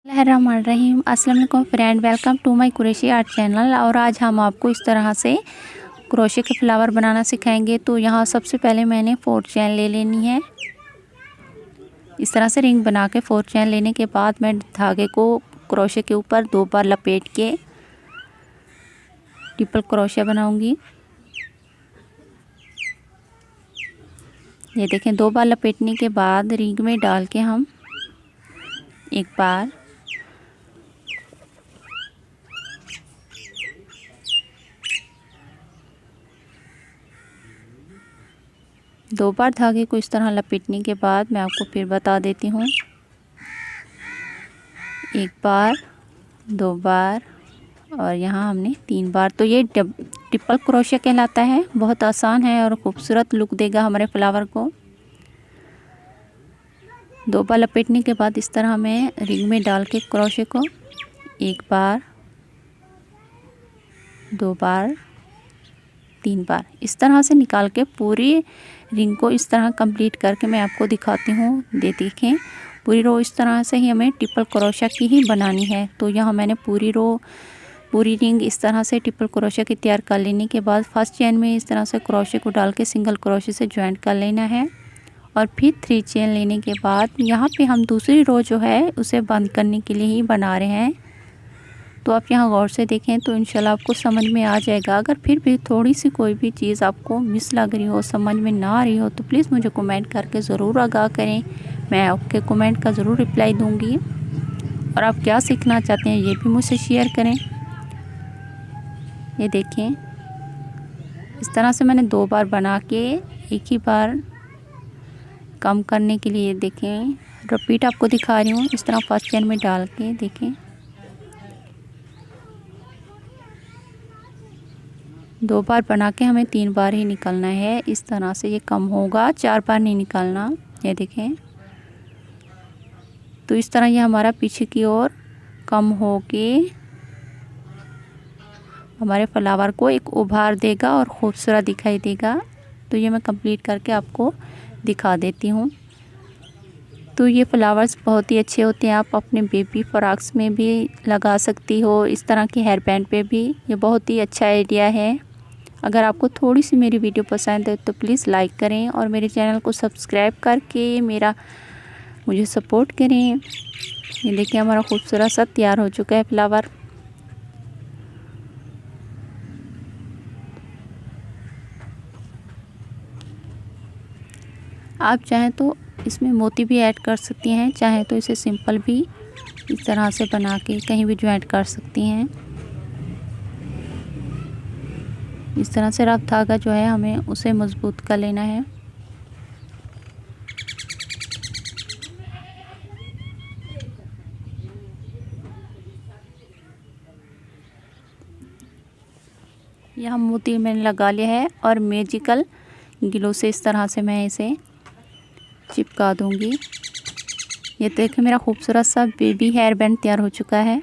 रहीम अस्सलाम वालेकुम friend, welcome to my Qureshi art channel. और आज हम आपको इस तरह से क्रोशे के फ्लावर बनाना सिखाएंगे। तो यहाँ सबसे पहले मैंने 4 चेन ले लेनी है। इस तरह से रिंग बना के 4 चेन लेने के बाद मैं धागे को क्रोशे के ऊपर 2 बार लपेट के ट्रिपल क्रोशे बनाऊंगी। ये देखें, 2 बार लपेटने के बाद रिंग में डाल के हम एक बार, दो बार धागे को इस तरह लपेटने के बाद मैं आपको फिर बता देती हूँ। एक बार, 2 बार और यहाँ हमने 3 बार। तो ये ट्रिपल क्रोशे कहलाता है। बहुत आसान है और खूबसूरत लुक देगा हमारे फ्लावर को। 2 बार लपेटने के बाद इस तरह मैं रिंग में डाल के क्रोशे को एक बार, 2 बार, 3 बार इस तरह से निकाल के पूरी रिंग को इस तरह कंप्लीट करके मैं आपको दिखाती हूँ। देखें, पूरी रो इस तरह से ही हमें ट्रिपल क्रोशा की ही बनानी है। तो यहाँ मैंने पूरी रिंग इस तरह से ट्रिपल क्रोशा की तैयार कर लेने के बाद फर्स्ट चेन में इस तरह से क्रोशे को डाल के सिंगल क्रोशे से ज्वाइंट कर लेना है। और फिर 3 चेन लेने के बाद यहाँ पे हम दूसरी रो जो है उसे बंद करने के लिए ही बना रहे हैं। तो आप यहाँ गौर से देखें तो इंशाल्लाह आपको समझ में आ जाएगा। अगर फिर भी थोड़ी सी कोई भी चीज़ आपको मिस लग रही हो, समझ में ना आ रही हो, तो प्लीज़ मुझे कमेंट करके ज़रूर आगाह करें। मैं आपके कमेंट का ज़रूर रिप्लाई दूँगी। और आप क्या सीखना चाहते हैं ये भी मुझसे शेयर करें। ये देखें, इस तरह से मैंने 2 बार बना के एक ही बार कम करने के लिए देखें रिपीट आपको दिखा रही हूँ। इस तरह फर्स्ट चेन में डाल के देखें 2 बार बना के हमें 3 बार ही निकलना है। इस तरह से ये कम होगा, 4 बार नहीं निकालना। ये देखें, तो इस तरह ये हमारा पीछे की ओर कम हो के हमारे फ्लावर को एक उभार देगा और ख़ूबसूरत दिखाई देगा। तो ये मैं कंप्लीट करके आपको दिखा देती हूँ। तो ये फ्लावर्स बहुत ही अच्छे होते हैं। आप अपने बेबी फ्रॉक्स में भी लगा सकती हो, इस तरह के हेयर बैंड पे भी। ये बहुत ही अच्छा आइडिया है। अगर आपको थोड़ी सी मेरी वीडियो पसंद है तो प्लीज़ लाइक करें और मेरे चैनल को सब्सक्राइब करके मुझे सपोर्ट करें। ये देखिए, हमारा खूबसूरत सा तैयार हो चुका है फ्लावर। आप चाहें तो इसमें मोती भी ऐड कर सकती हैं, चाहे तो इसे सिंपल भी इस तरह से बना के कहीं भी ज्वाइंट कर सकती हैं। इस तरह से रफ धागा जो है हमें उसे मजबूत कर लेना है। यह मोती मैंने लगा लिया है और मैजिकल ग्लू से इस तरह से मैं इसे चिपका दूंगी। ये देखिए, मेरा खूबसूरत सा बेबी हेयर बैंड तैयार हो चुका है।